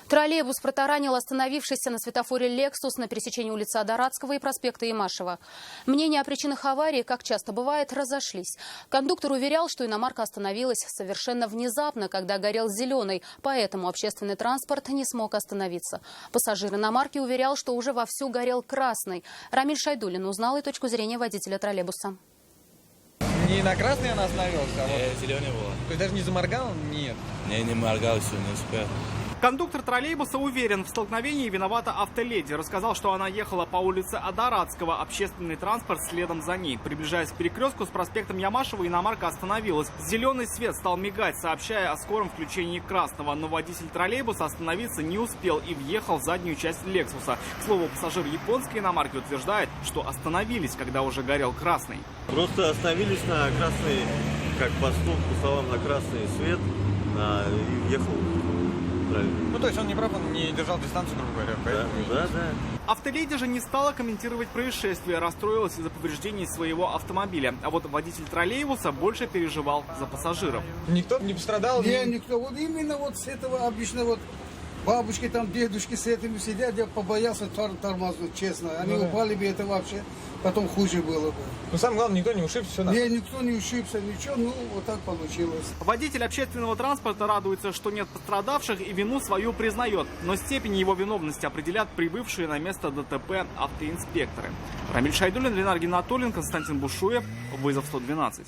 Троллейбус протаранил остановившийся на светофоре «Лексус» на пересечении улицы Адаратского и проспекта Имашева. Мнения о причинах аварии, как часто бывает, разошлись. Кондуктор уверял, что иномарка остановилась совершенно внезапно, когда горел зеленый, поэтому общественный транспорт не смог остановиться. Пассажир иномарки уверял, что уже вовсю горел красный. Рамиль Шайдуллин узнал и точку зрения водителя троллейбуса. Не на красный она остановилась, а вот... Зеленый было. То есть даже не заморгал? Нет. Не моргал, все, не успел. Кондуктор троллейбуса уверен, в столкновении виновата автоледи. Рассказал, что она ехала по улице Адаратского, общественный транспорт следом за ней. Приближаясь к перекрестку с проспектом Ямашева, иномарка остановилась. Зеленый свет стал мигать, сообщая о скором включении красного. Но водитель троллейбуса остановиться не успел и въехал в заднюю часть «Лексуса». К слову, пассажир японской иномарки утверждает, что остановились, когда уже горел красный. Просто остановились на красный, как по словам, на красный свет, и въехал. Ну, то есть он не прав, он не держал дистанцию, грубо говоря. Поэтому... Да. Автоледи же не стала комментировать происшествие, расстроилась из-за повреждений своего автомобиля. А вот водитель троллейбуса больше переживал за пассажиров. Никто не пострадал? Никто. Вот именно вот с этого обычно вот бабушки, там, дедушки с этим сидят, я побоялся тормознуть, честно. Они упали бы, это вообще потом хуже было бы. Ну, самое главное, никто не ушибся, все нормально. Никто не ушибся, ничего, ну, вот так получилось. Водитель общественного транспорта радуется, что нет пострадавших и вину свою признает. Но степень его виновности определят прибывшие на место ДТП автоинспекторы. Рамиль Шайдуллин, Ленар Геннатуллин, Константин Бушуев. Вызов 112.